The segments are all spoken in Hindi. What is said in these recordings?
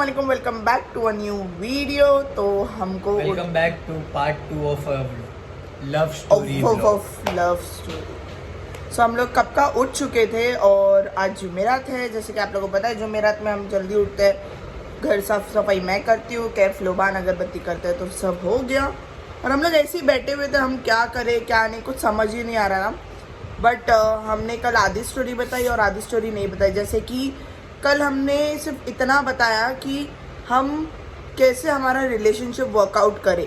अस्सलामुअलैकुम, welcome back to a new video. तो हमको welcome back to part 2 of love story of love story. So हम लोग कब का उठ चुके थे और आज जुमेरात है। जैसे कि आप लोगों को पता है, जुमेरात में हम जल्दी उठते हैं। घर साफ सफाई मैं करती हूँ, कैफ लोबान अगरबत्ती करते हैं, तो सब हो गया। और हम लोग ऐसे ही बैठे हुए थे, हम क्या करें क्या नहीं, कुछ समझ ही नहीं आ रहा था। बट हमने कल आधी स्टोरी बताई और आधी स्टोरी नहीं बताई। जैसे कि कल हमने सिर्फ इतना बताया कि हम कैसे हमारा रिलेशनशिप वर्कआउट करें,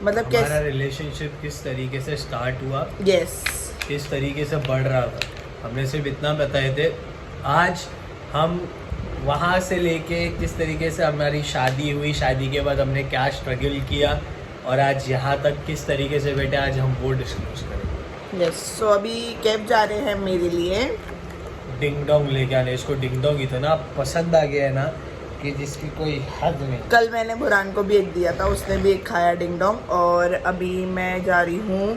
मतलब हमारा कैसे रिलेशनशिप किस तरीके से स्टार्ट हुआ, यस किस तरीके से बढ़ रहा था, हमने सिर्फ इतना बताए थे। आज हम वहाँ से लेके किस तरीके से हमारी शादी हुई, शादी के बाद हमने क्या स्ट्रगल किया और आज यहाँ तक किस तरीके से बैठे, आज हम वो डिस्कस करेंगे। यस। सो अभी कैब जा रहे हैं मेरे लिए डिंग डोंग लेके आने। इसको डिंग डोंग इतना पसंद आ गया है ना कि जिसकी कोई हद नहीं। कल मैंने बुरान को भी एक दिया था, उसने भी एक खाया डिंग डोंग। और अभी मैं जा रही हूँ,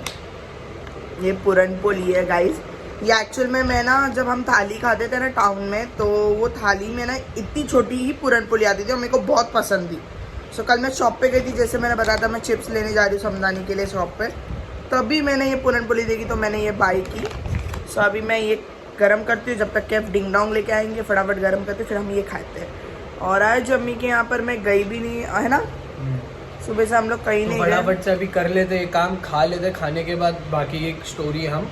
ये पूरन पोली है गाइस। ये एक्चुअल में मैं ना, जब हम थाली खाते थे ना टाउन में, तो वो थाली में ना इतनी छोटी ही पूरन पोली आती थी और मेरे को बहुत पसंद थी। सो कल मैं शॉप पे गई थी, जैसे मैंने बताया था मैं चिप्स लेने जा रही हूँ समझाने के लिए शॉप पे, तभी मैंने ये पूरन पोली देखी तो मैंने ये बाई की। सो अभी मैं ये गरम करती हूँ, जब तक कैफ डिंग डोंग लेके आएंगे फटाफट गरम करते फिर हम ये खाते हैं। और आज अम्मी के यहाँ पर मैं गई भी नहीं है ना, सुबह से हम लोग कहीं नहीं गए। फटाफट से अभी कर लेते ये काम, खा लेते, खाने के बाद बाकी एक स्टोरी हम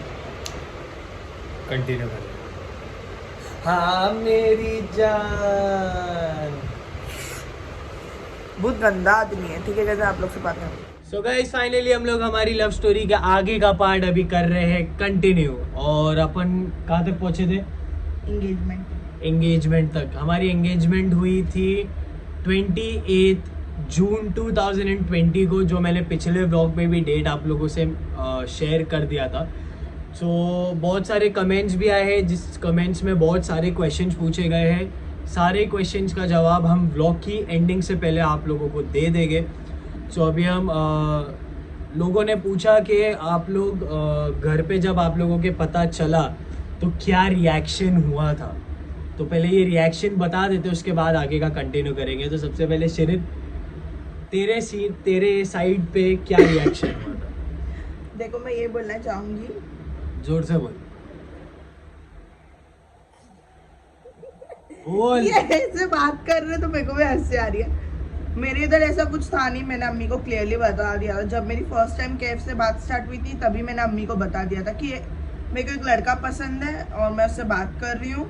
कंटिन्यू करें। हाँ मेरी जान, बहुत गंदा आदमी है। ठीक है, कैसे आप लोग से बात करें। सो गाइस फाइनली हम लोग हमारी लव स्टोरी का आगे का पार्ट अभी कर रहे हैं कंटिन्यू। और अपन कहाँ तक पहुँचे थे? एंगेजमेंट तक। हमारी एंगेजमेंट हुई थी 28 जून 2020 को, जो मैंने पिछले व्लॉग में भी डेट आप लोगों से शेयर कर दिया था। सो बहुत सारे कमेंट्स भी आए हैं, जिस कमेंट्स में बहुत सारे क्वेश्चंस पूछे गए हैं। सारे क्वेश्चंस का जवाब हम व्लॉग की एंडिंग से पहले आप लोगों को दे देंगे। सो अभी हम लोगों ने पूछा कि आप लोग घर पे जब आप लोगों के पता चला तो क्या रिएक्शन हुआ था। तो पहले ये रिएक्शन बता देते, उसके बाद आगे का कंटिन्यू करेंगे। तो सबसे पहले शिरिन, तेरे साइड पे क्या रिएक्शन हुआ था? देखो, मैं ये बोलना चाहूंगी, जोर से बोल। बोल। ये ऐसे बात कर रहे तो मेरे को भी हंसी आ रही है। मेरे इधर ऐसा कुछ था नहीं, मैंने अम्मी को क्लियरली बता दिया था। जब मेरी फर्स्ट टाइम कैफ से बात स्टार्ट हुई थी तभी मैंने अम्मी को बता दिया था कि मेरे को एक लड़का पसंद है और मैं उससे बात कर रही हूँ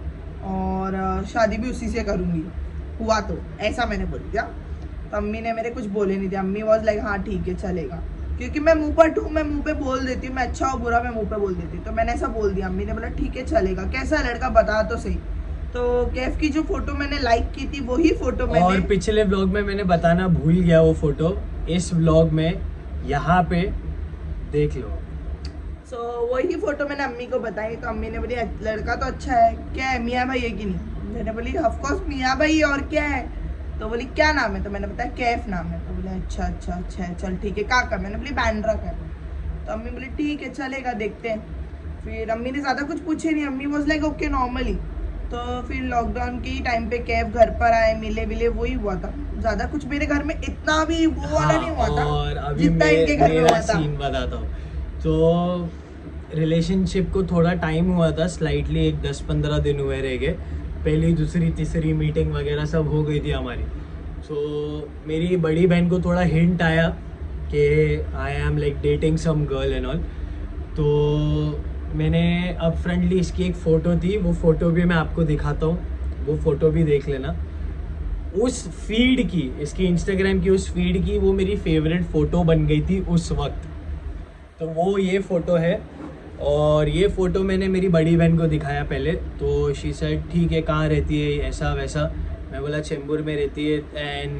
और शादी भी उसी से करूँगी, हुआ तो ऐसा मैंने बोल दिया। तो अम्मी ने मेरे कुछ बोले नहीं थे। अम्मी वॉज लाइक हाँ ठीक है चलेगा, क्योंकि मैं मुँह पर हूँ, मैं मुँह पे बोल देती हूँ, मैं अच्छा हो बुरा मैं मुँह पे बोल देती हूँ। तो मैंने ऐसा बोल दिया। अम्मी ने बोला ठीक है चलेगा, कैसा लड़का बता तो सही। तो कैफ की जो फोटो मैंने लाइक की थी वही फोटो मैंने, और पिछले व्लॉग में मैंने बताना भूल गया वो फोटो, इस व्लॉग में यहाँ पे देख लो। सो वही फोटो मैंने अम्मी को बताई। तो अम्मी ने बोली लड़का तो अच्छा है, क्या है मियाँ भाई है कि नहीं। मैंने बोली ऑफकोर्स मियाँ भाई और क्या है। तो बोली क्या नाम है, तो मैंने बताया कैफ नाम है। तो बोले अच्छा अच्छा अच्छा है, चल ठीक है। का मैंने बोली बैंड्रा का। तो अम्मी बोली ठीक है चलेगा, देखते हैं। फिर अम्मी ने ज़्यादा कुछ पूछे नहीं, अम्मी वॉज लाइक ओके नॉर्मली। तो फिर लॉकडाउन के ही टाइम पे कैफ घर पर आए, मिले विले, वही हुआ था। ज्यादा कुछ मेरे घर में इतना भी वो वाला नहीं हुआ था। और अभी जितना इनके घर में मेरा हुआ था। सीन बताता हूँ। तो रिलेशनशिप को थोड़ा टाइम हुआ था, स्लाइटली एक 10-15 दिन हुए रह गए। पहली दूसरी तीसरी मीटिंग वगैरह सब हो गई थी हमारी। सो मेरी बड़ी बहन को थोड़ा हिंट आया कि I am like dating some girl and all. तो मैंने अब फ्रंटली इसकी एक फ़ोटो थी, वो फ़ोटो भी मैं आपको दिखाता हूँ, वो फ़ोटो भी देख लेना। उस फीड की, इसकी इंस्टाग्राम की उस फीड की वो मेरी फेवरेट फ़ोटो बन गई थी उस वक्त। तो वो ये फ़ोटो है। और ये फ़ोटो मैंने मेरी बड़ी बहन को दिखाया पहले, तो शी सेड ठीक है कहाँ रहती है ऐसा वैसा। मैं बोला चेंबूर में रहती है। एंड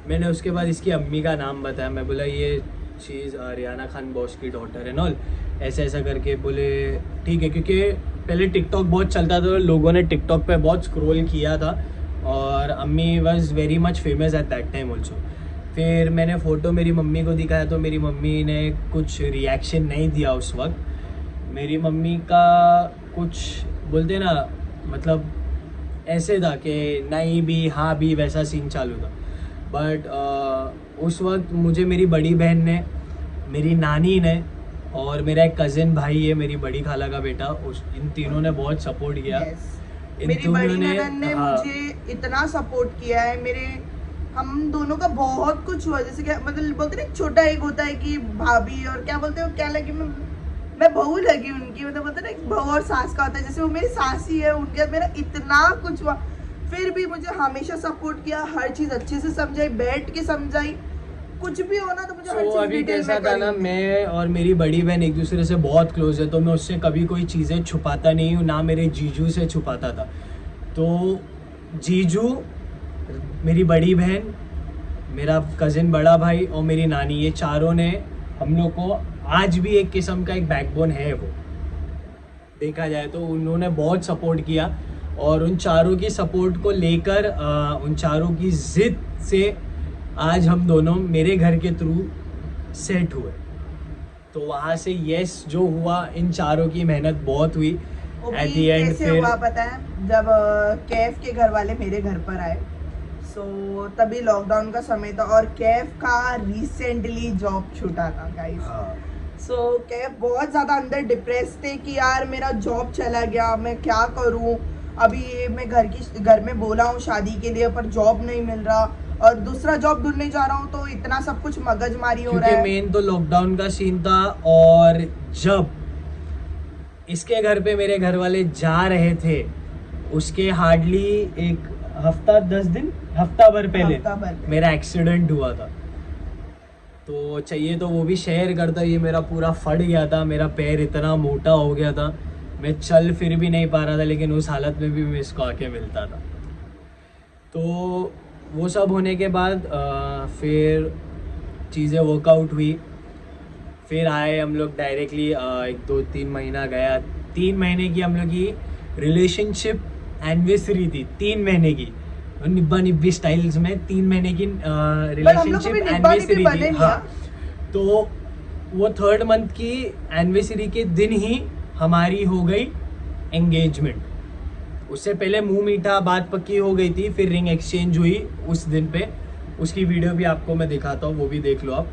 मैंने उसके बाद इसकी अम्मी का नाम बताया। मैं बोला ये she is Riyana Khan boss की डॉटर एंड ऑल, ऐसा ऐसा करके। बोले ठीक है, क्योंकि पहले टिकटॉक बहुत चलता था, लोगों ने टिकटॉक पे बहुत स्क्रॉल किया था और अम्मी was very much famous at that time also. फिर मैंने फ़ोटो मेरी मम्मी को दिखाया तो मेरी मम्मी ने कुछ रिएक्शन नहीं दिया उस वक्त। मेरी मम्मी का कुछ बोलते ना, मतलब ऐसे था कि नहीं भी हाँ भी वैसा सीन चालू था। बट उस वक्त मुझे मेरी बड़ी बहन ने, मेरी नानी ने और मेरा एक कज़िन भाई है, मेरी बड़ी खाला का बेटा, इन तीनों ने बहुत सपोर्ट किया। इन मेरी तीनों बड़ी ननद ने हाँ, मुझे इतना सपोर्ट किया है। मेरे हम दोनों का बहुत कुछ हुआ, जैसे कि मतलब बोलते ना छोटा एक होता है कि भाभी और क्या बोलते हो, क्या लगी, मैं बहू लगी उनकी, मतलब बोलते ना एक बहू और सास का होता है, जैसे वो मेरी सास ही है, उनके साथ मेरा इतना कुछ हुआ, फिर भी मुझे हमेशा सपोर्ट किया, हर चीज अच्छे से समझाई, बैठ के समझाई, कुछ भी हो ना तो मुझे हर चीज अभी डिटेल कैसा में था ना, करी। मैं और मेरी बड़ी बहन एक दूसरे से बहुत क्लोज है, तो मैं उससे कभी कोई चीज़ें छुपाता नहीं हूँ, ना मेरे जीजू से छुपाता था। तो जीजू, मेरी बड़ी बहन, मेरा कज़िन बड़ा भाई और मेरी नानी, ये चारों ने हम लोग को आज भी एक किस्म का एक बैकबोन है वो, देखा जाए तो उन्होंने बहुत सपोर्ट किया। और उन चारों की सपोर्ट को लेकर, उन चारों की ज़िद से आज हम दोनों मेरे घर के थ्रू सेट हुए। तो वहाँ से यस जो हुआ, इन चारों की मेहनत बहुत हुई। वो एट भी दी एंड कैसे फिर हुआ पता है, जब कैफ के घर वाले मेरे घर पर आए, सो तभी लॉकडाउन का समय था और कैफ का रिसेंटली जॉब छूटा था गाइस। हाँ, सो कैफ बहुत ज़्यादा अंदर डिप्रेस थे कि यार मेरा जॉब चला गया, मैं क्या करूं, अभी ये मैं घर में बोला हूँ शादी के लिए पर जॉब नहीं मिल रहा और दूसरा जॉब ढूंढने जा रहा हूँ, तो इतना सब कुछ मगजमारी हो रहा क्योंकि है। मेन तो लॉकडाउन का सीन था। और जब इसके घर पे मेरे घर वाले जा रहे थे, उसके हार्डली एक हफ्ता 10 दिन, हफ्ता भर पहले हफ्ता भर पहले। मेरा एक्सीडेंट हुआ था। तो चाहिए तो वो भी शेयर करता, ये मेरा पूरा फट गया था, मेरा पैर इतना मोटा हो गया था, मैं चल फिर भी नहीं पा रहा था, लेकिन उस हालत में भी मैं इसको आके मिलता था। तो वो सब होने के बाद फिर चीज़ें वर्कआउट हुई, फिर आए हम लोग डायरेक्टली, 1-2-3 महीना गया, 3 महीने की हम लोग की रिलेशनशिप एनिवर्सरी थी, 3 महीने की, निब्बा निब्बी स्टाइल्स में 3 महीने की रिलेशनशिप एनिवर्सरी थी। हाँ, तो वो 3rd मंथ की एनिवर्सरी के दिन ही हमारी हो गई एंगेजमेंट। उससे पहले मुंह मीठा बात पक्की हो गई थी, फिर रिंग एक्सचेंज हुई उस दिन पे। उसकी वीडियो भी आपको मैं दिखाता हूँ, वो भी देख लो आप।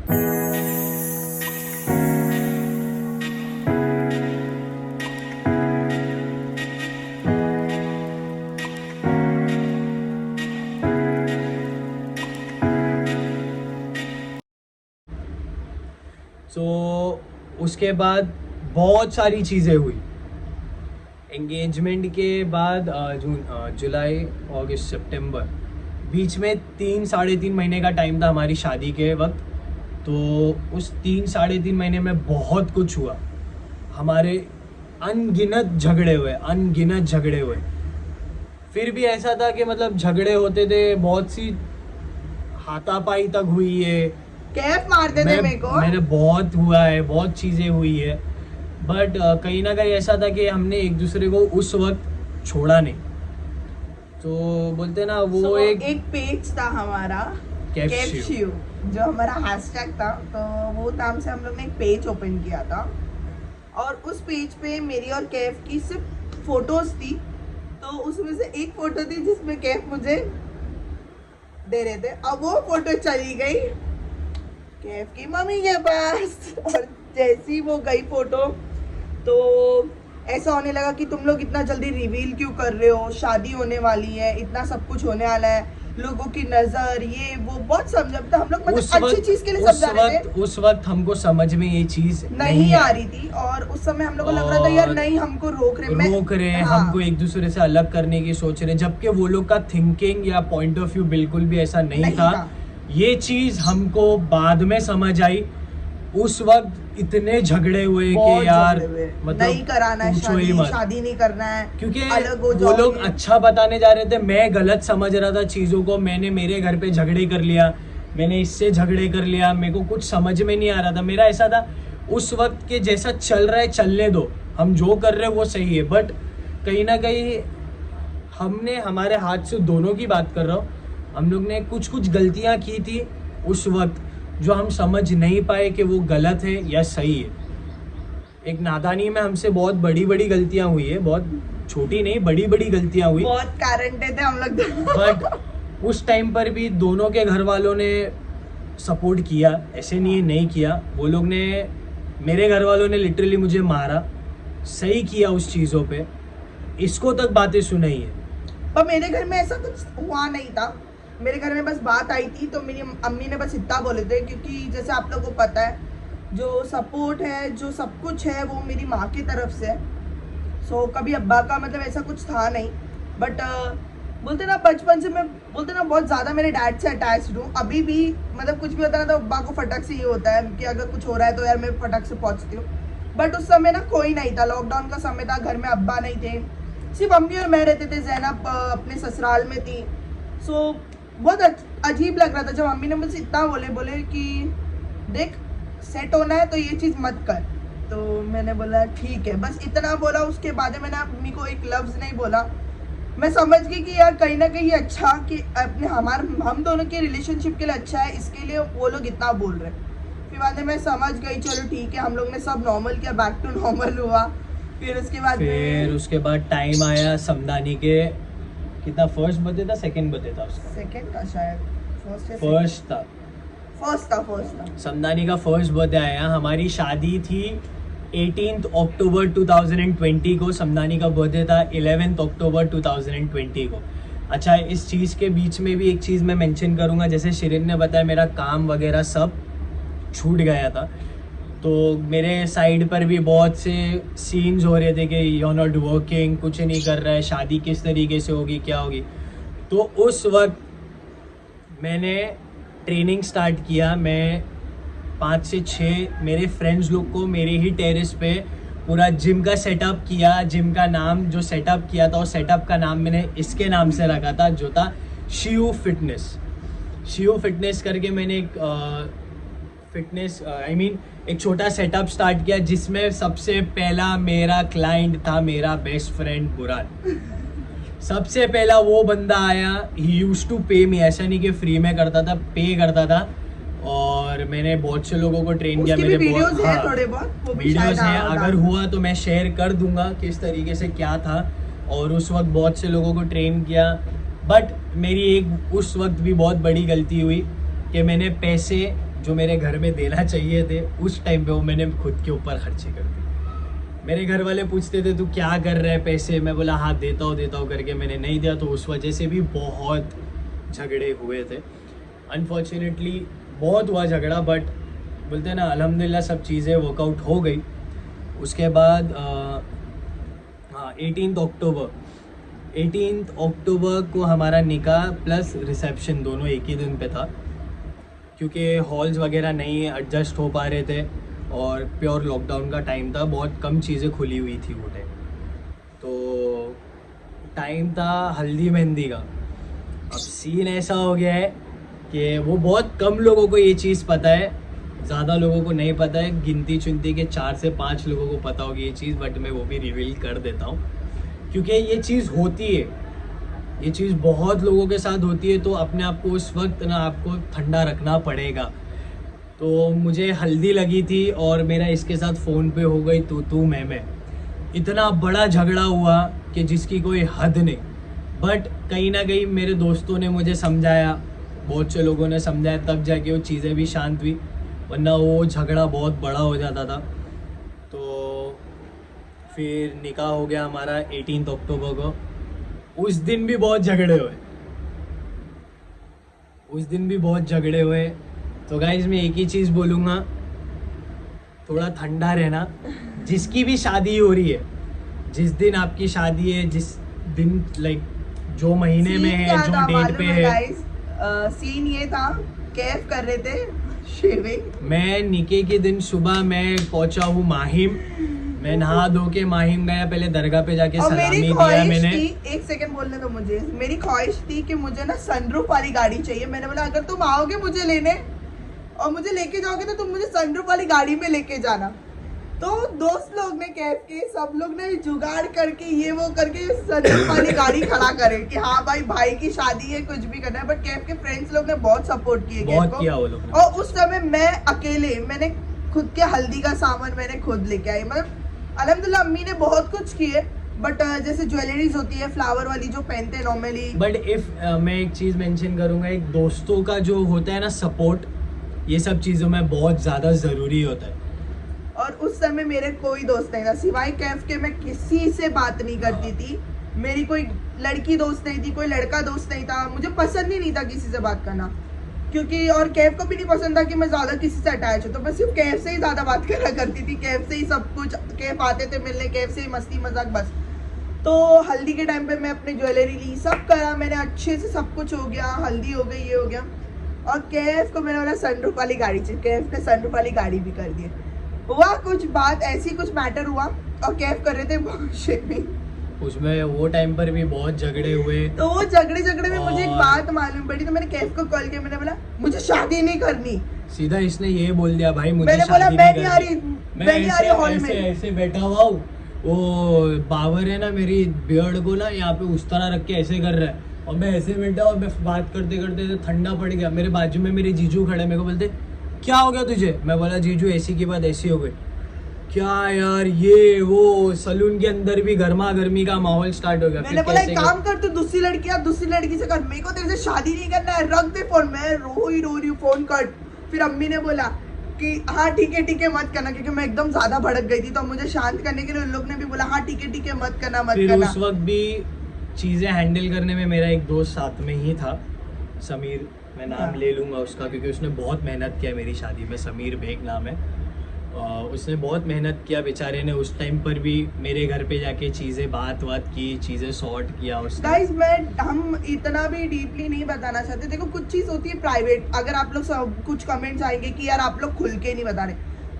उसके बाद बहुत सारी चीज़ें हुई। एंगेजमेंट के बाद जुलाई, अगस्त, सितंबर, बीच में 3-3.5 महीने का टाइम था हमारी शादी के वक्त। तो उस 3-3.5 महीने में बहुत कुछ हुआ, हमारे अनगिनत झगड़े हुए। फिर भी ऐसा था कि मतलब झगड़े होते थे, बहुत सी हाथापाई तक हुई है, कैफ मारते थे मेरे को, मैंने बहुत हुआ है, बहुत चीज़ें हुई है। बट कहीं ना कहीं ऐसा था कि हमने एक दूसरे को उस वक्त छोड़ा नहीं। तो बोलते ना वो एक पेज था हमारा कैफ शिव, जो हमारा हैशटैग था, तो वो नाम से हम लोग ने एक पेज ओपन किया था और उस पेज पे मेरी और कैफ की सिर्फ फोटोज थी। तो उसमें से एक फोटो थी जिसमें कैफ मुझे दे रहे थे, अब वो फोटो चली गई कैफ की मम्मी के पास, और जैसी वो गई फोटो तो ऐसा होने लगा कि तुम लोग इतना जल्दी रिवील क्यों कर रहे हो, शादी होने वाली है, इतना सब कुछ होने वाला है, लोगों की नजर, ये वो बहुत समझा था। हम लोग मतलब अच्छी चीज के लिए समझा रहे थे। उस वक्त हमको समझ में ये चीज नहीं आ रही थी और उस समय हम लोग को लग रहा था यार नहीं हमको रोक रहे हाँ। हमको एक दूसरे से अलग करने की सोच रहे, जबकि वो लोग का थिंकिंग या पॉइंट ऑफ व्यू बिल्कुल भी ऐसा नहीं था। ये चीज हमको बाद में समझ आई। उस वक्त इतने झगड़े हुए कि यार मतलब नहीं कराना है शादी नहीं करना है, क्योंकि अलग हो वो लोग अच्छा बताने जा रहे थे, मैं गलत समझ रहा था चीज़ों को। मैंने मेरे घर पे झगड़े कर लिया, मैंने इससे झगड़े कर लिया, मेरे को कुछ समझ में नहीं आ रहा था। मेरा ऐसा था उस वक्त के जैसा चल रहा है चलने दो, हम जो कर रहे हैं वो सही है। बट कहीं ना कहीं हमने, हमारे हाथ से दोनों की बात कर रहा हूँ, हम लोग ने कुछ गलतियाँ की थी उस वक्त जो हम समझ नहीं पाए कि वो गलत है या सही है। एक नादानी में हमसे बहुत बड़ी गलतियां हुई है, बहुत छोटी नहीं बड़ी बड़ी गलतियां हुई, बहुत गारंटेड थे हम लोग। बट उस टाइम पर भी दोनों के घर वालों ने सपोर्ट किया, ऐसे नहीं किया। वो लोग ने, मेरे घर वालों ने लिटरली मुझे मारा, सही किया उस चीज़ों पे, इसको तक बातें सुनाई है। पर मेरे घर में ऐसा कुछ हुआ नहीं था। मेरे घर में बस बात आई थी तो मेरी अम्मी ने बस इतना बोले थे, क्योंकि जैसे आप लोगों को पता है जो सपोर्ट है, जो सब कुछ है वो मेरी माँ की तरफ से है। सो कभी अब्बा का मतलब ऐसा कुछ था नहीं। बट बोलते ना बचपन से मैं बोलते ना बहुत ज़्यादा मेरे डैड से अटैच्ड हूँ। अभी भी मतलब कुछ भी होता है ना तो अब्बा को फटक से ये होता है कि अगर कुछ हो रहा है तो यार मैं फटक से पहुँचती हूँ। बट उस समय ना कोई नहीं था, लॉकडाउन का समय था, घर में अब्बा नहीं थे, सिर्फ अम्मी और मैं रहते थे। जैनब अपने ससुराल में थी। सो बहुत अजीब लग रहा था जब अम्मी ने मुझसे इतना बोले कि देख सेट होना है तो ये चीज़ मत कर। तो मैंने बोला ठीक है, बस इतना बोला। उसके बाद मैंने अम्मी को एक लफ्ज़ नहीं बोला। मैं समझ गई कि यार कहीं ना कहीं अच्छा कि अपने हम दोनों के रिलेशनशिप के लिए अच्छा है, इसके लिए वो लोग इतना बोल रहे हैं। फिर बाद में मैं समझ गई, चलो ठीक है, हम लोग ने सब नॉर्मल किया, बैक टू नॉर्मल हुआ। फिर उसके बाद टाइम आया समदानी के, कितना फर्स्ट बर्थडे था, सेकंड बर्थडे था उसका? सेकंड था शायद, फर्स्ट था। समदानी का फर्स्ट बर्थडे आया। हमारी शादी थी 18 अक्टूबर 2020 को, समदानी का बर्थडे था 11 अक्टूबर 2020 को। अच्छा, इस चीज़ के बीच में भी एक चीज़ मैं मेंशन करूँगा, जैसे शिरीन ने बताया मेरा काम वगैरह सब छूट गया था, तो मेरे साइड पर भी बहुत से सीन्स हो रहे थे कि यू आर नॉट वर्किंग, कुछ नहीं कर रहा है, शादी किस तरीके से होगी, क्या होगी। तो उस वक्त मैंने ट्रेनिंग स्टार्ट किया। मैं 5 से 6 मेरे फ्रेंड्स लोग को मेरे ही टेरेस पे पूरा जिम का सेटअप किया। जिम का नाम जो सेटअप किया था, उस सेटअप का नाम मैंने इसके नाम से रखा था, जो था शिव फिटनेस करके। मैंने एक फिटनेस एक छोटा सेटअप स्टार्ट किया, जिसमें सबसे पहला मेरा क्लाइंट था मेरा बेस्ट फ्रेंड बुरान। सबसे पहला वो बंदा आया। ही यूज्ड टू पे मी, ऐसा नहीं कि फ्री में करता था, पे करता था। और मैंने बहुत से लोगों को ट्रेन किया। मेरे वीडियोस हैं, अगर हुआ तो मैं शेयर कर दूंगा किस तरीके से क्या था। और उस वक्त बहुत से लोगों को ट्रेन किया। बट मेरी एक उस वक्त भी बहुत बड़ी गलती हुई कि मैंने पैसे जो मेरे घर में देना चाहिए थे उस टाइम पे, वो मैंने खुद के ऊपर खर्चे कर दिए। मेरे घर वाले पूछते थे तू क्या कर रहा है पैसे, मैं बोला हाँ देता हूँ करके मैंने नहीं दिया। तो उस वजह से भी बहुत झगड़े हुए थे। अनफॉर्चुनेटली बहुत हुआ झगड़ा, बट बोलते हैं ना अल्हम्दुलिल्लाह सब चीज़ें वर्कआउट हो गई। उसके बाद 18 अक्टूबर को हमारा निकाह प्लस रिसेप्शन दोनों एक ही दिन पे था, क्योंकि हॉल्स वगैरह नहीं एडजस्ट हो पा रहे थे और प्योर लॉकडाउन का टाइम था, बहुत कम चीज़ें खुली हुई थी वो टाइम। तो टाइम था हल्दी मेहंदी का। अब सीन ऐसा हो गया है कि वो बहुत कम लोगों को ये चीज़ पता है, ज़्यादा लोगों को नहीं पता है। गिनती चुनती के 4 से 5 लोगों को पता होगी ये चीज़, बट मैं वो भी रिवील कर देता हूँ क्योंकि ये चीज़ होती है, ये चीज़ बहुत लोगों के साथ होती है। तो अपने आप को उस वक्त ना आपको ठंडा रखना पड़ेगा। तो मुझे हल्दी लगी थी और मेरा इसके साथ फ़ोन पे हो गई तू मैं। इतना बड़ा झगड़ा हुआ कि जिसकी कोई हद नहीं। बट कहीं ना कहीं मेरे दोस्तों ने मुझे समझाया, बहुत से लोगों ने समझाया, तब जाके वो चीज़ें भी शांत हुई, वरना वो झगड़ा बहुत बड़ा हो जाता था। तो फिर निकाह हो गया हमारा 18 अक्टूबर को। उस दिन भी बहुत झगड़े हुए। तो गाइज मैं एक ही चीज़ बोलूँगा, थोड़ा ठंडा रहना। जिसकी भी शादी हो रही है, जिस दिन आपकी शादी है, जिस दिन जो महीने में है, जो डेट पे है, सीन ये था, कैफ कर रहे थे शेविंग। मैं निके के दिन सुबह मैं पहुंचा हूँ माहिम। मैं नहा धो के माहिम गया, पहले दरगाह पे जाके सलामी दिया मैंने। एक सेकंड बोलने दो मुझे। मेरी ख्वाहिश थी कि मुझे ना सनरूफ वाली गाड़ी चाहिए। मैंने बोला अगर तुम आओगे मुझे लेने और मुझे लेके जाओगे तो तुम मुझे सनरूफ वाली गाड़ी में लेके जाना। तो दोस्त लोग ने कैफ के सब लोग ने जुगाड़ करके ये वो करके सनरूफ वाली गाड़ी खड़ा करे कि हाँ भाई की शादी है, कुछ भी करना है। बट कैफ के फ्रेंड्स लोग ने बहुत सपोर्ट किया वो लोग। और उस समय मैं अकेले, मैंने खुद के हल्दी का सामान मैंने खुद लेके आई। मतलब अल्हम्दुलिल्लाह अम्मी ने बहुत कुछ किए, बट जैसे ज्वेलरीज होती है फ्लावर वाली जो पहनते हैं नॉर्मली। बट इफ मैं एक चीज मेंशन करूंगा, एक दोस्तों का जो होता है ना सपोर्ट, ये सब चीजों में बहुत ज्यादा जरूरी होता है। और उस समय मेरे कोई दोस्त नहीं था सिवाय कैफ के, मैं किसी से बात नहीं करती थी। मेरी कोई लड़की दोस्त नहीं थी, कोई लड़का दोस्त नहीं था, मुझे पसंद ही नहीं था किसी से बात करना, क्योंकि और कैफ को भी नहीं पसंद था कि मैं ज्यादा किसी से अटैच हूँ, तो मैं सिर्फ कैफ से ही ज्यादा बात करा करती थी, कैफ से ही सब कुछ, कैफ आते थे मिलने, कैफ से ही मस्ती मजाक बस। तो हल्दी के टाइम पे मैं अपनी ज्वेलरी ली, सब करा मैंने, अच्छे से सब कुछ हो गया, हल्दी हो गई, ये हो गया। और कैफ को मैंने बोला सनरूफ वाली गाड़ी चाहिए, कैफ ने सनरूफ वाली गाड़ी भी कर दी। हुआ कुछ बात ऐसी, कुछ मैटर हुआ और कैफ कर रहे थे बहुत शेमिंग। उसमें वो टाइम पर भी बहुत झगड़े हुए। तो वो झगड़े में मुझे एक बात मालूम पड़ी, तो मैंने कैफ को कॉल किया, मैंने बोला मुझे शादी नहीं करनी। सीधा इसने ये बोल दिया, भाई मुझे मैंने बोला शादी मैं नहीं नहीं आ रही, करनी। मैं नहीं आ रही हॉल में। ऐसे बैठा हुआ हूँ, वो बाबर है ना मेरी बियर्ड को ना यहाँ पे उस तरह रख के ऐसे कर रहा है, और मैं ऐसे बैठा और मैं बात करते करते तो ठंडा पड़ गया। मेरे बाजू में मेरे जीजू खड़े, मेरे को बोलते क्या हो गया तुझे? मैं बोला जीजू ऐसी की बात ऐसी हो गई। क्या यार, ये वो सलून के अंदर भी गर्मा गर्मी का माहौल स्टार्ट हो गया। मैंने बोला एक काम कर, तू दूसरी लड़की से कर, मेरे को तेरे से शादी नहीं करना है, रख दे फोन। मैं रो ही रही फोन कट। फिर अम्मी ने बोला कि हाँ ठीक है मत करना, क्योंकि मैं एकदम ज्यादा भड़क गई थी, तो मुझे शांत करने के लिए उन लोग ने भी बोला हाँ ठीक है मत करना। फिर उस वक्त भी चीजें हैंडल करने में मेरा एक दोस्त साथ में ही था, समीर, मैं नाम ले लूंगा उसका क्योंकि उसने बहुत मेहनत किया मेरी शादी में। समीर बेग नाम है। उसने बहुत मेहनत किया बेचारे ने, उस टाइम पर भी मेरे घर पे जाके चीज़ें बात की, चीज़ें सॉर्ट किया उसने। गाइस हम इतना भी डीपली नहीं बताना चाहते। देखो कुछ चीज़ होती है प्राइवेट, अगर आप लोग कुछ कमेंट्स आएंगे कि यार आप लोग खुल के नहीं बता रहे,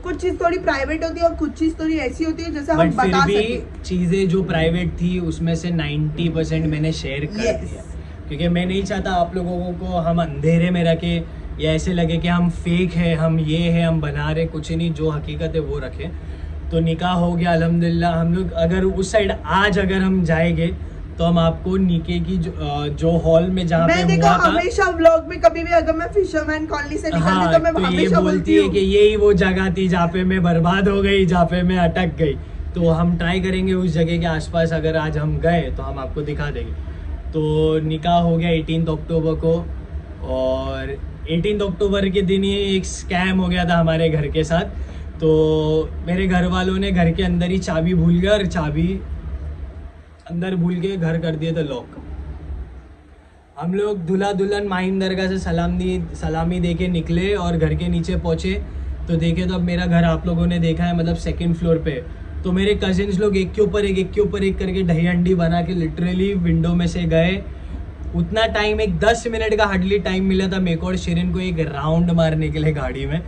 कुछ चीज़ थोड़ी प्राइवेट होती है और कुछ चीज़ थोड़ी ऐसी होती है जैसे हम बता सके। चीज़ें जो प्राइवेट थी उसमें से 90% मैंने शेयर कर दिया, क्योंकि मैं नहीं चाहता आप लोगों को हम अंधेरे में रखे या ऐसे लगे कि हम फेक है, हम ये है, हम बना रहे, कुछ नहीं, जो हकीकत है वो रखें। तो निकाह हो गया अल्हम्दुलिल्लाह। हम लोग अगर उस साइड आज अगर हम जाएंगे तो हम आपको निके की जो हॉल में जहाँ पे देखो, हुआ था, हमेशा व्लॉग में कभी भी अगर मैं फिशरमैन कॉलोनी से निकलती हाँ, तो मैं तो ये हमेशा बोलती है कि यही वो जगह थी जहाँ पे मैं बर्बाद हो गई, जहाँ पे मैं अटक गई। तो हम ट्राई करेंगे उस जगह के आसपास अगर आज हम गए तो हम आपको दिखा देंगे। तो निकाह हो गया 18 अक्टूबर को, और 18 अक्टूबर के दिन ही एक स्कैम हो गया था हमारे घर के साथ। तो मेरे घर वालों ने घर के अंदर ही चाबी भूल गए और चाबी अंदर भूल के घर कर दिए थे लॉक। हम लोग दूल्हा दुल्हन माहिम दरगाह से सलामी दे के निकले और घर के नीचे पहुंचे तो देखे तो अब मेरा घर आप लोगों ने देखा है, मतलब 2nd फ्लोर पे। तो मेरे कजिन्स लोग एक के ऊपर एक करके दही अंडी बना के लिटरली विंडो में से गए। उतना टाइम, एक 10 मिनट का हार्डली टाइम मिला था मेरे को और शिरीन को एक राउंड मारने के लिए गाड़ी में।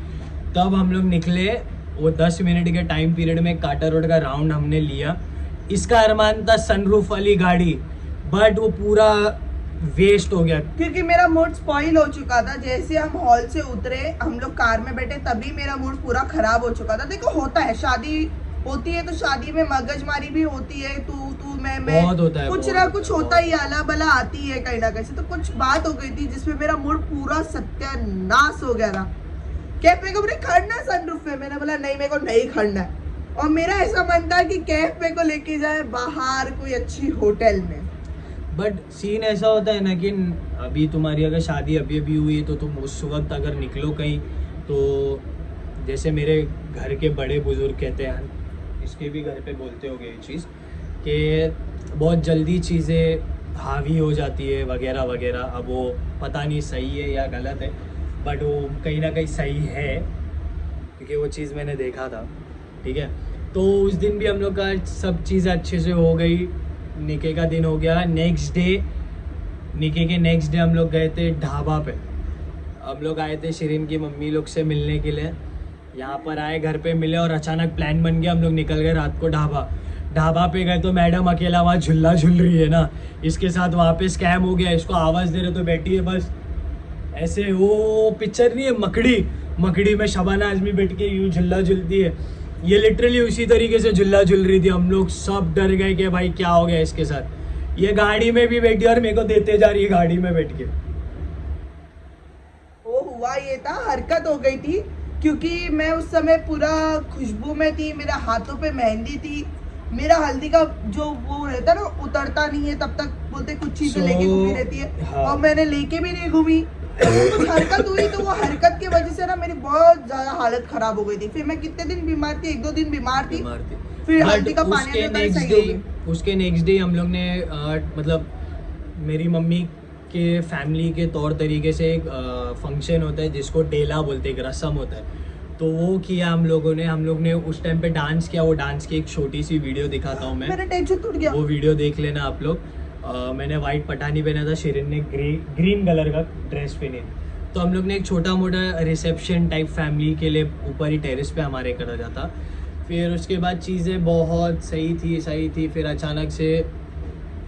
तब हम लोग निकले, वो 10 मिनट के टाइम पीरियड में काटा रोड का राउंड हमने लिया। इसका अरमान था सनरूफ वाली गाड़ी, बट वो पूरा वेस्ट हो गया क्योंकि मेरा मूड स्पॉइल हो चुका था। जैसे हम हॉल से उतरे, हम लोग कार में बैठे, तभी मेरा मूड पूरा खराब हो चुका था। देखो होता है, शादी होती है तो शादी में मगजमारी भी होती है, तू मैं बहुत होता है, कुछ ना कुछ होता ही, आला बला आती है कहीं ना कहीं से। तो कुछ बात हो गई थी जिसमें मेरा मूड पूरा सत्यानाश हो गया था। कैफ मेरे को बोले खड़ना सनरूफ में, मैंने बोला नहीं मेरे को नहीं खड़ना है। और मेरा ऐसा मन था कि कैफ मेरे को लेके जाए बाहर कोई अच्छी होटल में। बट सीन ऐसा होता है ना कि अभी तुम्हारी अगर शादी अभी हुई है तो तुम उस वक्त अगर निकलो कहीं, तो जैसे मेरे घर के बड़े बुजुर्ग कहते हैं, इसके भी घर पे बोलते होंगे ये चीज़ कि बहुत जल्दी चीज़ें हावी हो जाती है वगैरह वगैरह। अब वो पता नहीं सही है या गलत है, बट वो कहीं ना कहीं सही है क्योंकि वो चीज़ मैंने देखा था। ठीक है, तो उस दिन भी हम लोग का सब चीज़ें अच्छे से हो गई। निके का दिन हो गया। निके के नेक्स्ट डे हम लोग गए थे ढाबा पे। हम लोग आए थे शिरीन की मम्मी लोग से मिलने के लिए, यहाँ पर आए, घर पे मिले और अचानक प्लान बन गया, हम लोग निकल गए रात को ढाबा पे गए तो मैडम अकेला वहाँ झूला झूल रही है ना, इसके साथ वहाँ पे स्कैम हो गया। इसको आवाज़ दे रहे तो बैठी है बस ऐसे, वो पिक्चर नहीं है मकड़ी में शबाना आजमी बैठ के यूँ झूला झूलती है, ये लिटरली उसी तरीके से झूला झूल रही थी। हम लोग सब डर गए कि भाई क्या हो गया इसके साथ। ये गाड़ी में भी बैठी और मेरे को देते जा रही है गाड़ी में बैठ के। वो हुआ ये था, हरकत हो गई थी क्योंकि मैं उस समय पूरा खुशबू में थी, मेरे हाथों पे मेहंदी थी मेरा हल्दी का जो वो रहता है ना उतरता नहीं है, तब तक बोलते कुछ चीजें So, लेके घूमी रहती है। हाँ। और मैंने लेके भी नहीं घूमी, तो कुछ हरकत हुई, तो वो हरकत की वजह से ना मेरी बहुत ज्यादा हालत खराब हो गई थी। फिर मैं कितने दिन बीमार थी, 1-2 दिन बीमार थी। फिर हल्दी का पानी उसके लेकर नेक्स्ट सही डे हो गई। उसके नेक्स्ट डे हम लोग ने मतलब मेरी मम्मी के फैमिली के तौर तरीके से एक फंक्शन होता है जिसको डेला बोलते हैं, एक रस्म होता है, तो वो किया हम लोग ने उस टाइम पे डांस किया। वो डांस की एक छोटी सी वीडियो दिखाता हूँ मैं, मेरा टेंशन टूट गया। वो वीडियो देख लेना आप लोग। मैंने वाइट पठानी पहना था, शिरीन ने ग्रीन कलर का ड्रेस पहनी थी। तो हम लोग ने एक छोटा मोटा रिसेप्शन टाइप फैमिली के लिए ऊपर ही टेरेस पे हमारे करा जाता। फिर उसके बाद चीज़ें बहुत सही थी। फिर अचानक से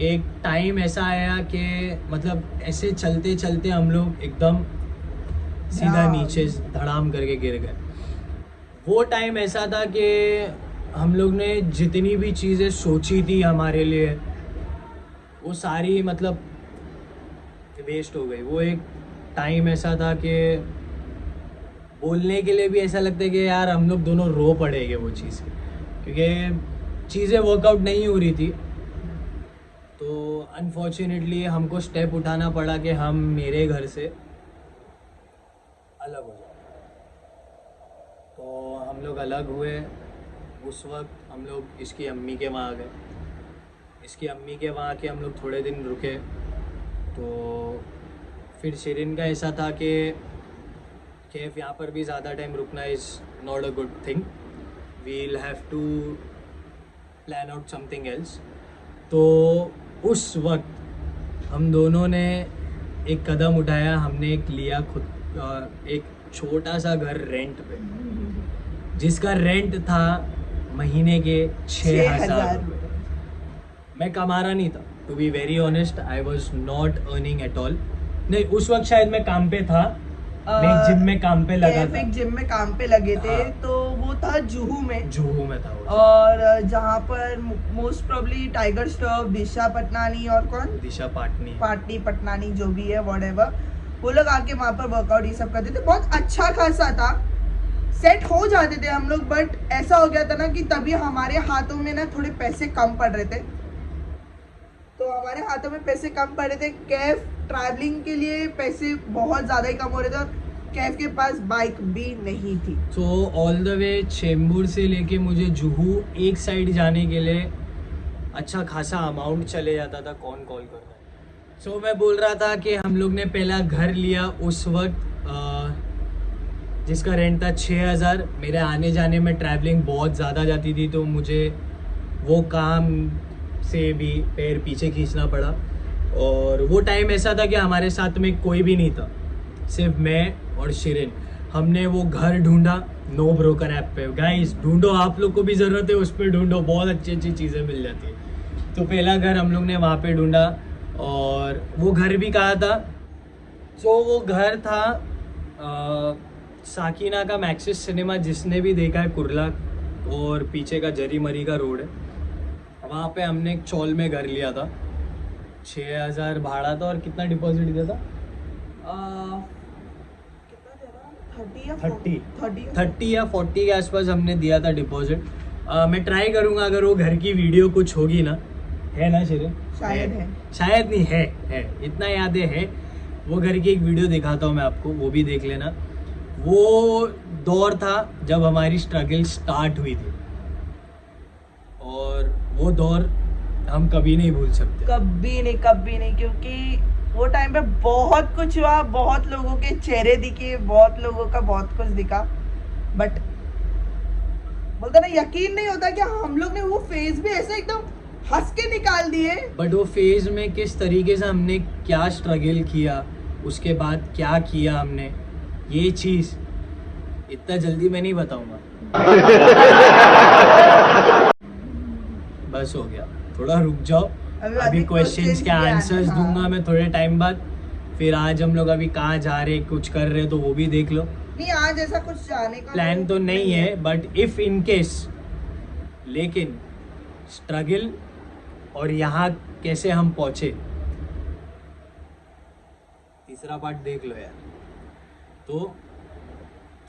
एक टाइम ऐसा आया कि मतलब ऐसे चलते चलते हम लोग एकदम सीधा नीचे धड़ाम करके गिर गए। वो टाइम ऐसा था कि हम लोग ने जितनी भी चीज़ें सोची थी हमारे लिए वो सारी मतलब वेस्ट हो गई। वो एक टाइम ऐसा था कि बोलने के लिए भी ऐसा लगता है कि यार हम लोग दोनों रो पड़ेंगे वो चीज़, क्योंकि चीज़ें वर्कआउट नहीं हो रही थी। तो अनफॉर्चुनेटली हमको स्टेप उठाना पड़ा कि हम मेरे घर से अलग हो जाए। तो हम लोग अलग हुए। उस वक्त हम लोग इसकी अम्मी के वहाँ गए। इसकी अम्मी के वहाँ के हम लोग थोड़े दिन रुके। तो फिर शिरीन का ऐसा था कि कैफ यहाँ पर भी ज़्यादा टाइम रुकना is not a good thing, we'll have to plan out something else. तो उस वक्त हम दोनों ने एक कदम उठाया। हमने एक लिया खुद एक छोटा सा घर रेंट पे, जिसका रेंट था महीने के 6,000 रुपये। मैं कमा रहा नहीं था, to be very honest, I was not earning at all. नहीं, उस वक्त शायद मैं काम पे था, मैं एक जिम में काम पे लगा था। एक जिम में काम पे लगे थे। हाँ। तो वो था जुहू में था वो। और जहाँ पर मोस्ट प्रोबेबली टाइगर श्रॉफ, दिशा पटनानी और कौन, दिशा पाटनी पटनानी जो भी है व्हाटएवर, वो लोग आके वहाँ पर वर्कआउट ये सब करते थे। बहुत अच्छा खासा था, सेट हो जाते थे हम लोग। बट ऐसा हो गया था ना कि तभी हमारे हाथों में ना थोड़े पैसे कम पड़ रहे थे। तो हमारे हाथों में पैसे कम पड़ रहे थे। कैफ ट्रैवलिंग के लिए पैसे बहुत ज़्यादा ही कम हो रहे थे और कैफ के पास बाइक भी नहीं थी। तो ऑल द वे चेंबूर से लेके मुझे जुहू एक साइड जाने के लिए अच्छा खासा अमाउंट चले जाता था। कौन कॉल कर रहा है? सो मैं बोल रहा था कि हम लोग ने पहला घर लिया उस वक्त जिसका रेंट था 6,000। मेरे आने जाने में ट्रैवलिंग बहुत ज़्यादा जाती थी, तो मुझे वो काम से भी पैर पीछे खींचना पड़ा। और वो टाइम ऐसा था कि हमारे साथ में कोई भी नहीं था, सिर्फ मैं और शिरीन। हमने वो घर ढूंढा नो ब्रोकर ऐप पे। गाइस ढूंढो, आप लोग को भी ज़रूरत है, उस पर ढूंढो, बहुत अच्छी अच्छी चीज़ें मिल जाती है। तो पहला घर हम लोग ने वहाँ पे ढूंढा और वो घर भी कहा था। सो वो घर था साकिना का मैक्सिस सिनेमा, जिसने भी देखा है कुर्ला और पीछे का जरी मरी का रोड है, वहाँ पे हमने एक चौल में घर लिया था। 6,000 भाड़ा था और कितना डिपॉजिट दिया था? 30 या 40 के आसपास हमने दिया था डिपॉजिट। मैं ट्राई करूँगा अगर वो घर की वीडियो कुछ होगी ना, है ना शिरीन? शायद नहीं है, इतना याद है। वो घर की एक वीडियो दिखाता हूँ मैं आपको, वो भी देख लेना। वो दौर था जब हमारी स्ट्रगल स्टार्ट हुई थी और वो दौर हम कभी नहीं भूल सकते। कभी नहीं, क्योंकि वो टाइम पे बहुत कुछ हुआ, बहुत लोगों के चेहरे दिखे, बहुत लोगों का बहुत कुछ दिखा। बट बोलते ना, यकीन नहीं होता कि हम लोग ने वो फेज भी ऐसे एकदम हंस के निकाल दिए। बट वो फेज में किस तरीके से हमने क्या स्ट्रगल किया, उसके बाद क्या किया हमने, ये चीज़ इतना जल्दी मैं नहीं बताऊंगा। बस हो गया, थोड़ा रुक जाओ। अभी क्वेश्चंस के आंसर्स दूंगा मैं थोड़े टाइम बाद। फिर आज हम लोग अभी कहाँ जा रहे, कुछ कर रहे, तो वो भी देख लो। नहीं, आज ऐसा कुछ जाने का प्लान तो नहीं है, बट इफ इन केस, लेकिन स्ट्रगल और यहाँ कैसे हम पहुँचे, तीसरा पार्ट देख लो यार। तो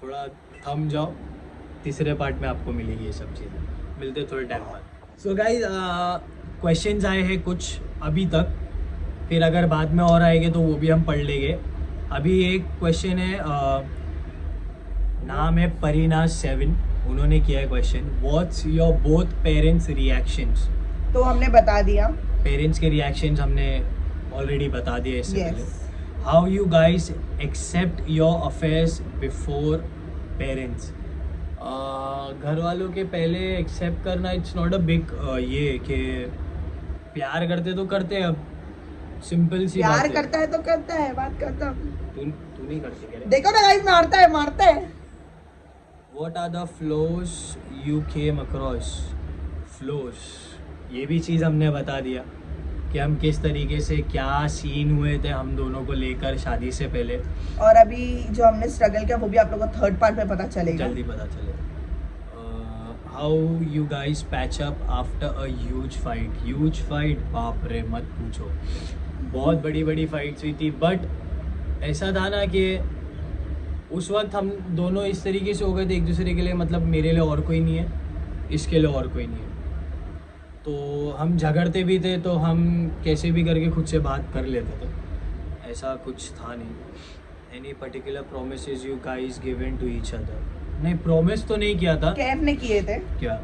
थोड़ा थम जाओ, तीसरे पार्ट में आपको मिलेगी ये सब चीज़ें। मिलते थोड़े टाइम बाद। सो गाइस क्वेश्चंस आए हैं कुछ अभी तक, फिर अगर बाद में और आएंगे तो वो भी हम पढ़ लेंगे। अभी एक क्वेश्चन है, नाम है परिनाज 7, उन्होंने किया है question, what's your both parents reactions. तो हमने बता दिया, पेरेंट्स के रिएक्शंस हमने ऑलरेडी बता दिए इससे Yes. पहले। How you guys accept your affairs before parents. घर वालों के पहले एक्सेप्ट करना इट्स नॉट अ बिग ये कि प्यार करते तो करते, अब सिंपल सी बात प्यार है। करता है तो करता है, बात करता हूँ। तू नहीं करती क्या? देखो ना गाइस, मारता है। What are the flaws you came across? Flaws, ये भी चीज़ हमने बता दिया कि हम किस तरीके से क्या सीन हुए थे हम दोनों को लेकर शादी से पहले। और अभी जो हमने स्ट्रगल किया वो भी आप लोगों को थर्ड पार्ट में पता चलेगा। जल्दी पता चले। How you guys patch up after a huge fight. बाप रे मत पूछो, बहुत बड़ी फाइट्स हुई थी, बट ऐसा था ना कि उस वक्त हम दोनों इस तरीके से हो गए थे एक दूसरे के लिए, मतलब मेरे लिए और कोई नहीं है, इसके लिए और कोई नहीं है, तो हम झगड़ते भी थे तो हम कैसे भी करके खुद से बात कर लेते थे, ऐसा कुछ था नहीं। Any particular promises you guys given to each other. नहीं, प्रॉमिस तो नहीं किया था। कैफ ने किए थे क्या?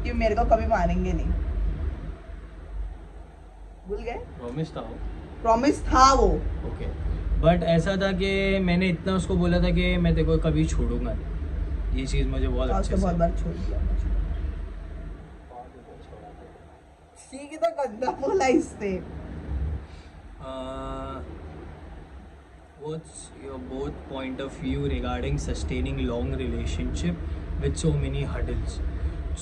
कि मेरे को कभी मारेंगे नहीं। भूल गए? प्रॉमिस था वो। प्रॉमिस था वो। ओके, बट ऐसा था कि मैंने इतना उसको बोला था कि मैं तेरे को कभी छोड़ूंगा नहीं। ये चीज़ मुझे बहुत और अच्छे उसको से बहुत बार छोड़ दिया मुझे। ठीक है, तो गंदा बोला इससे। What's your both point of view regarding sustaining long relationship with so many hurdles?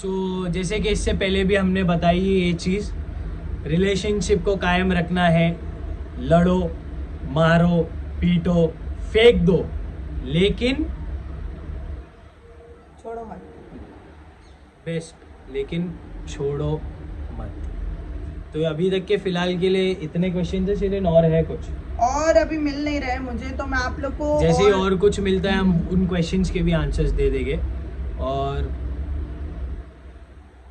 So जैसे कि इससे पहले भी हमने बताई है ये चीज़, रिलेशनशिप को कायम रखना है, लड़ो, मारो, पीटो, फेंक दो, लेकिन छोड़ो मत। बेस्ट, लेकिन छोड़ो मत। तो अभी तक के फिलहाल के लिए इतने क्वेश्चन थे, सिर्फ और है कुछ और अभी मिल नहीं रहे मुझे, तो मैं आप लोग को जैसे और कुछ मिलता है हम उन क्वेश्चंस के भी आंसर्स दे देंगे। और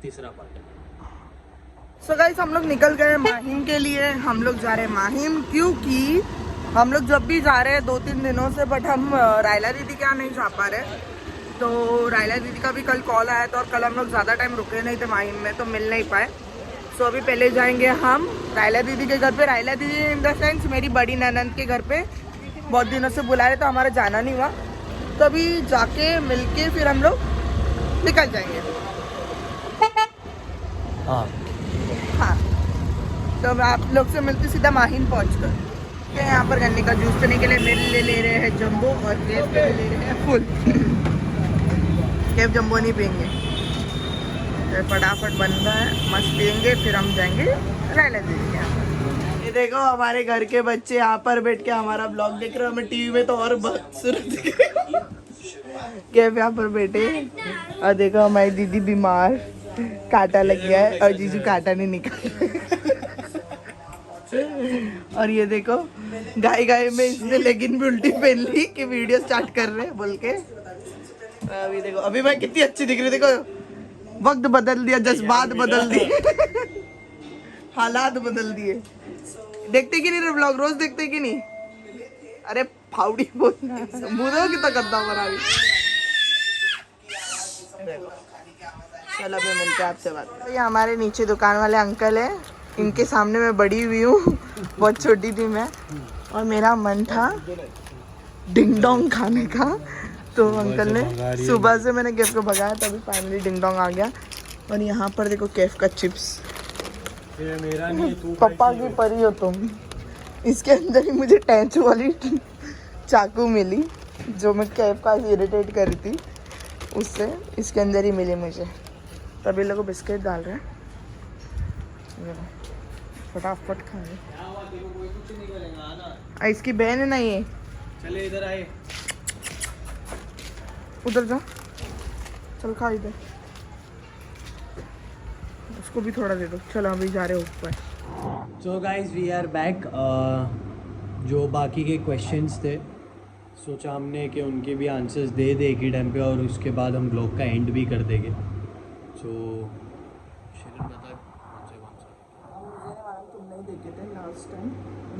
तीसरा पार्ट। सो गाइस, हम लोग निकल गए माहिम के लिए। हम लोग जा रहे हैं माहिम, क्योंकि हम लोग जब भी जा रहे हैं 2-3 दिनों से, बट हम रायला दीदी के यहाँ नहीं जा पा रहे। तो रायला दीदी का भी कल कॉल आया था और कल हम लोग ज़्यादा टाइम रुके नहीं थे माहिम में, तो मिल नहीं पाए। सो अभी पहले जाएंगे हम रायला दीदी के घर पे। रायला दीदी इन द सेंस मेरी बड़ी ननंद के घर पे। बहुत दिनों से बुला रहे तो हमारा जाना नहीं हुआ, तो अभी जाके मिल के फिर हम लोग निकल जाएंगे। हाँ, हाँ, तो मैं आप लोग से मिलती सीधा माहिम पहुँच कर। यहाँ पर गन्ने का जूस पीने के लिए मेरे ले रहे हैं जंबो, और केफ के लिए ले रहे हैं फुल। केफ जंबो नहीं पियेंगे, तो फटाफट बन रहा है, मस्त पियेंगे, फिर हम जाएंगे रायला दीदी के यहाँ। ये देखो हमारे घर के बच्चे यहाँ पर बैठ के हमारा ब्लॉग देख रहे हो। हमें टीवी में तो और बदसूरत दिख रही है। केफ यहाँ पर बैठे, और देखो हमारी दीदी बीमार, कांटा लग गया है, और जीजू कांटा नहीं निकाल। और ये देखो गाय में इसने लेगिन भी उल्टी पहन ली कि वीडियो स्टार्ट कर रहे हैं बोल के। अभी देखो, अभी मैं कितनी अच्छी दिख रही, देखो वक्त बदल दिया, जज्बात बदल दिए, हालात बदल दिए। देखते कि नहीं ब्लॉग, रोज देखते कि नहीं? अरे फाउडी बोलना, मुझे कितना गंदा बना रही। चलो अभी मिलते हैं आपसे बात। तो ये हमारे नीचे दुकान वाले अंकल है, इनके सामने मैं बड़ी हुई हूँ, बहुत छोटी थी मैं, और मेरा मन था डिंग डोंग खाने का। तो अंकल ने सुबह से मैंने केफ को भगाया, तभी फाइनली डिंग डोंग आ गया। और यहाँ पर देखो केफ का चिप्स, मेरा नहीं, तू पप्पा की परी हो तुम। इसके अंदर ही मुझे टैंचू वाली चाकू मिली, जो मैं केफ का इरिटेट कर रही थी, उससे इसके अंदर ही मिली मुझे। तभी लोग बिस्किट डाल रहे हैं, फटाफट खाए। इसकी बहन है ना ये, चले इधर आए, उधर जा, चल खा इधर, उसको भी थोड़ा दे दो। चलो अभी जा रहे हो ऊपर। So guys we are back. जो बाकी के क्वेश्चंस थे सोचा हमने कि उनके भी आंसर्स दे दे एक ही टाइम पे, और उसके बाद हम ब्लॉग का एंड भी कर देंगे। सो शरण बता फर्स्ट टाइम।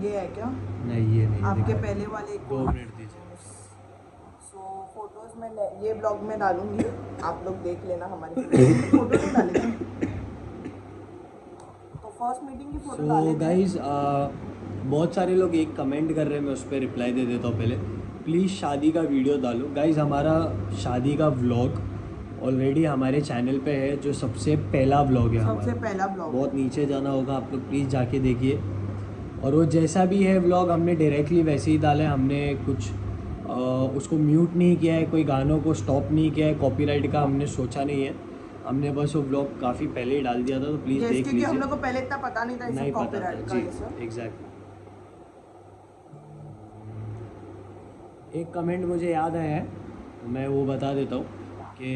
ये है क्या नहीं ये नहीं आपके दिखा। पहले वाले 2 मिनट दीजिए। सो फोटोज में ये ब्लॉग में डालूंगी, आप लोग देख लेना हमारी फोटो नहीं डालेंगे तो फर्स्ट मीटिंग की फोटो सो डालेंगे। गाइज बहुत सारे लोग एक कमेंट कर रहे हैं, मैं उस पर रिप्लाई दे देता हूँ पहले। प्लीज़ शादी का वीडियो डालो गाइज। हमारा शादी का व्लॉग ऑलरेडी हमारे चैनल पे है, जो सबसे पहला व्लॉग है सबसे हमारा। पहला ब्लॉग बहुत नीचे जाना होगा, आप लोग प्लीज़ जाके देखिए। और वो जैसा भी है व्लॉग हमने डायरेक्टली वैसे ही डाला है, हमने कुछ उसको म्यूट नहीं किया है, कोई गानों को स्टॉप नहीं किया है, कॉपीराइट का हमने सोचा नहीं है। हमने बस वो व्लॉग काफ़ी पहले ही डाल दिया था, तो प्लीज़ देख क्योंकि हम लीजिए। लोग को पहले इतना पता नहीं था इसे नहीं पता था कॉपीराइट का जी, ये सब। एग्जैक्टली। एक कमेंट मुझे याद आया है, मैं वो बता देता हूँ कि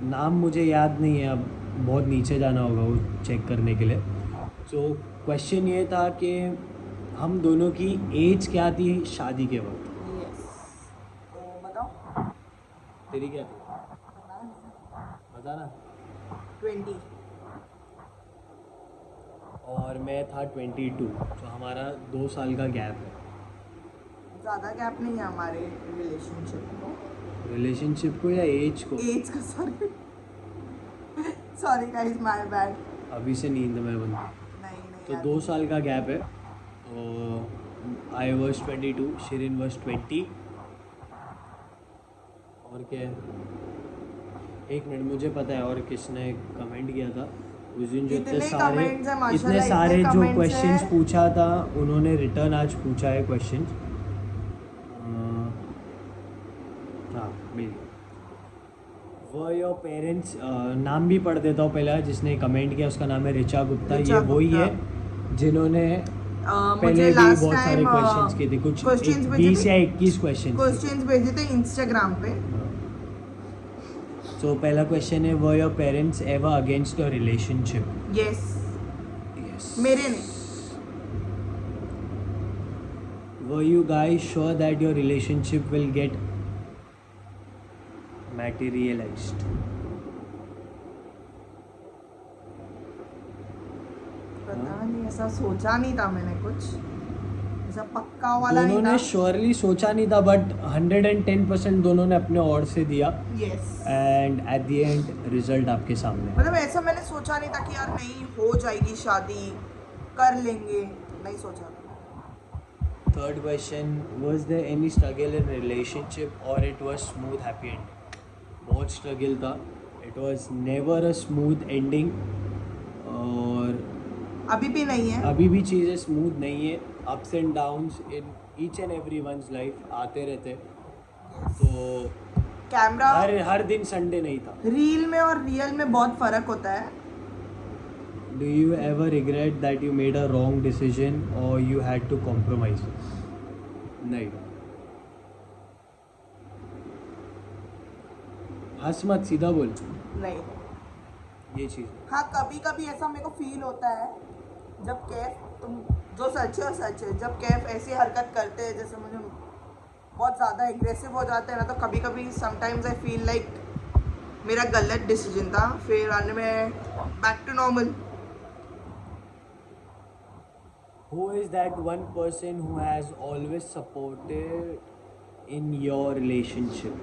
नाम मुझे याद नहीं है, अब बहुत नीचे जाना होगा वो चेक करने के लिए। तो क्वेश्चन ये था कि हम दोनों की एज क्या थी शादी के वक्त। यस तो बताओ। तेरी क्या थी बता ना। 20 और मैं था 22, तो हमारा 2 साल का गैप है। ज़्यादा गैप नहीं है हमारे रिलेशनशिप को, रिलेशनशिप को या एज को? एज का। Sorry guys, my bad. अभी से नींद में बंद। नहीं तो यार। 2 साल का गैप है। तो आई वॉज 22, शिरीन वॉज 20। और क्या है, 1 मिनट, मुझे पता है और किसने कमेंट किया था उस दिन। जो इतने comments हैं, माशाल्लाह, इतने सारे इतने जो comments क्वेश्चंस हैं। पूछा था उन्होंने रिटर्न आज पूछा है क्वेश्चंस। हाँ मिल वो योर पेरेंट्स, नाम भी पढ़ देता हूँ पहले। जिसने कमेंट किया उसका नाम है ऋचा गुप्ता। ऋचा ये वही गुप्ता। है जिन्होंने मुझे पहले भी लास्ट बहुत सारे टाइम क्वेश्चंस किए थे, कुछ क्वेश्चंस 20 या 21 क्वेश्चंस। क्वेश्चंस भेजे थे इंस्टाग्राम पे। सो पहला क्वेश्चन है, were your parents ever against your relationship? Yes, yes. मेरे नहीं। Were you guys sure that your relationship will get materialized? पता नहीं, ऐसा सोचा नहीं था मैंने, कुछ ऐसा पक्का वाला नहीं दोनों था। ने श्योरली सोचा नहीं था, बट 110% दोनों ने अपने ओर से दिया। Yes, and at the end result आपके सामने। मतलब ऐसा मैंने सोचा नहीं था कि यार नहीं हो जाएगी शादी, कर लेंगे, नहीं सोचा था। Third question, was there any struggle in relationship और it was smooth happy end? बहुत स्ट्रगल था, it was never a smooth ending. और अभी भी नहीं है। अभी भी चीज़ें स्मूथ नहीं है, ups and downs in each and every one's life आते रहते। तो कैमरा हर दिन संडे नहीं था। रील में और रियल में बहुत फर्क होता है। Do you ever regret that you made a wrong decision और यू हैड टू कॉम्प्रोमाइज? नहीं। हंस मत, सीधा बोल। नहीं। ये चीज़ हाँ, कभी कभी ऐसा मेरे को फील होता है जब कैफ, तुम जो सच है और सच है, जब कैफ ऐसी हरकत करते हैं जैसे मुझे बहुत ज़्यादा एग्रेसिव हो जाते हैं ना, तो कभी कभी समटाइम्स आई फील लाइक मेरा गलत डिसीजन था, फिर आने में back to normal. Who is that one person who has always supported in your relationship?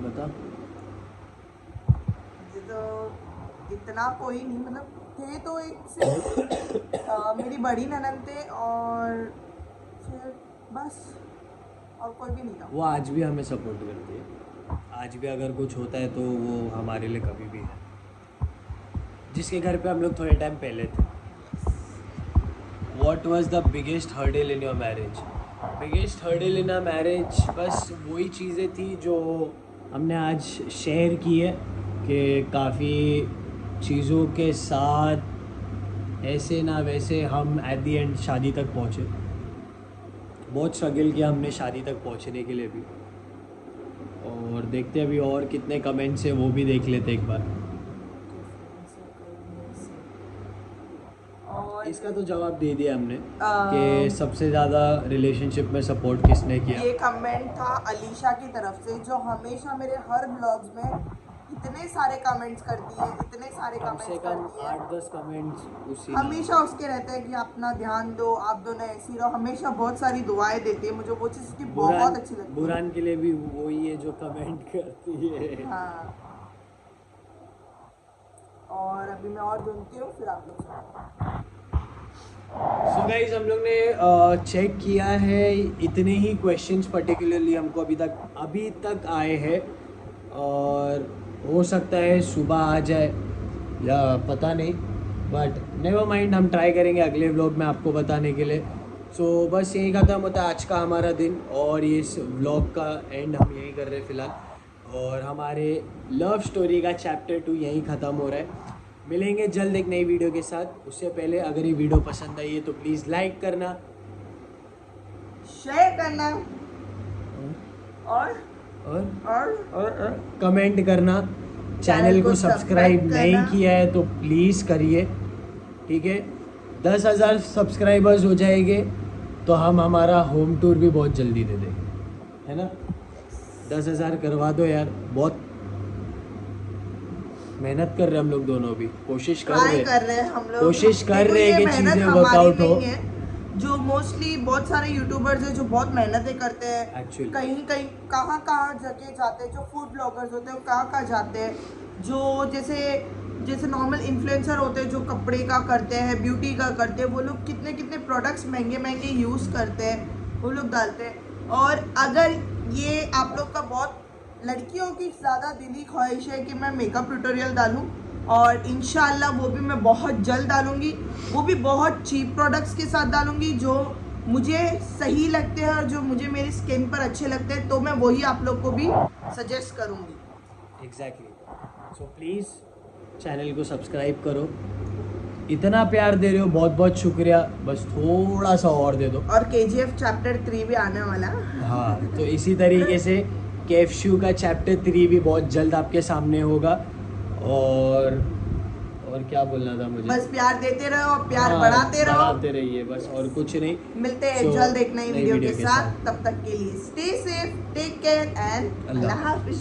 बता। तो इतना कोई नहीं, मतलब थे तो एक से मेरी बड़ी ननद थे और फिर बस, और कोई भी नहीं था। वो आज भी हमें सपोर्ट करती है, आज भी अगर कुछ होता है तो वो हमारे लिए कभी भी है। जिसके घर पे हम लोग थोड़े टाइम पहले थे। What was the biggest hurdle in your marriage? Biggest hurdle in our marriage बस वही चीज़ें थी जो हमने आज शेयर की है, कि काफ़ी चीज़ों के साथ ऐसे ना वैसे हम एट दी एंड शादी तक पहुँचे। बहुत स्ट्रगल किया हमने शादी तक पहुँचने के लिए भी। और देखते अभी और कितने कमेंट्स हैं, वो भी देख लेते एक बार। और इसका तो जवाब दे दिया हमने कि सबसे ज़्यादा रिलेशनशिप में सपोर्ट किसने किया। ये कमेंट था अलीशा की तरफ से, जो हमेशा मेरे हर ब्लॉग्स में इतने सारे कमेंट्स करती है, इतने सारे कम से कमेंट्स कम करती है। 8-10 कमेंट्स उसी हमेशा उसके रहते हैं कि अपना ध्यान दो, आप दोनों ऐसी रहो, हमेशा बहुत सारी दुआएं देती है। मुझे वो चीज़ उसकी बहुत अच्छी लगती है। बुरान के लिए भी वही है जो कमेंट करती है। हाँ, और अभी मैं और ढूंढती हूँ, फिर आप लोग सुनो। सो गाइज हम लोग ने चेक किया है, इतने ही क्वेश्चंस पर्टिकुलरली हमको अभी तक आए हैं, और हो सकता है सुबह आ जाए या पता नहीं, बट नेवर माइंड, हम ट्राई करेंगे अगले व्लॉग में आपको बताने के लिए। सो बस यही ख़त्म होता है आज का हमारा दिन, और ये इस व्लॉग का एंड हम यही कर रहे हैं फ़िलहाल, और हमारे लव स्टोरी का चैप्टर 2 यहीं ख़त्म हो रहा है। मिलेंगे जल्द एक नई वीडियो के साथ। उससे पहले अगर ये वीडियो पसंद आई है तो प्लीज़ लाइक करना, शेयर करना और कमेंट करना। चैनल को सब्सक्राइब नहीं करना। किया है तो प्लीज़ करिए, ठीक है। 10,000 सब्सक्राइबर्स हो जाएंगे तो हम हमारा होम टूर भी बहुत जल्दी दे देंगे, है ना। 10,000 करवा दो यार, बहुत मेहनत कर रहे हैं हम लोग दोनों भी, कोशिश कर रहे हैं हम लोग, कोशिश कर रहे हैं कि मेहनत चीज़ें हमारी वर्कआउट हो। नहीं है। जो मोस्टली बहुत सारे यूट्यूबर्स हैं जो बहुत मेहनतें करते हैं, Actually. कहीं कहीं कहाँ जगह जाते हैं, जो फूड ब्लॉगर्स होते हैं वो कहाँ जाते हैं, जो जैसे नॉर्मल इन्फ्लुएंसर होते हैं जो कपड़े का करते हैं, ब्यूटी का करते हैं, वो लोग कितने कितने प्रोडक्ट्स महंगे यूज़ करते हैं, वो लोग डालते हैं। और अगर ये आप लोग का बहुत लड़कियों की ज़्यादा दिली ख्वाहिश है कि मैं मेकअप ट्यूटोरियल डालूं, और इंशाल्लाह वो भी मैं बहुत जल्द डालूंगी, वो भी बहुत चीप प्रोडक्ट्स के साथ डालूंगी जो मुझे सही लगते हैं और जो मुझे मेरी स्किन पर अच्छे लगते हैं, तो मैं वही आप लोग को भी सजेस्ट करूंगी। एग्जैक्टली। सो प्लीज़ चैनल को सब्सक्राइब करो, इतना प्यार दे रहे हो, बहुत बहुत शुक्रिया, बस थोड़ा सा और दे दो। और KGF चैप्टर 3 भी आने वाला है। हाँ, तो इसी तरीके से KFC का चैप्टर 3 भी बहुत जल्द आपके सामने होगा। और क्या बोलना था मुझे, बस प्यार देते रहो, प्यार हाँ, बढ़ाते रहिए, बस और कुछ नहीं। मिलते हैं जल्द एक नई वीडियो के साथ। तब तक के लिए stay safe, take care and अल्लाह हाफिज।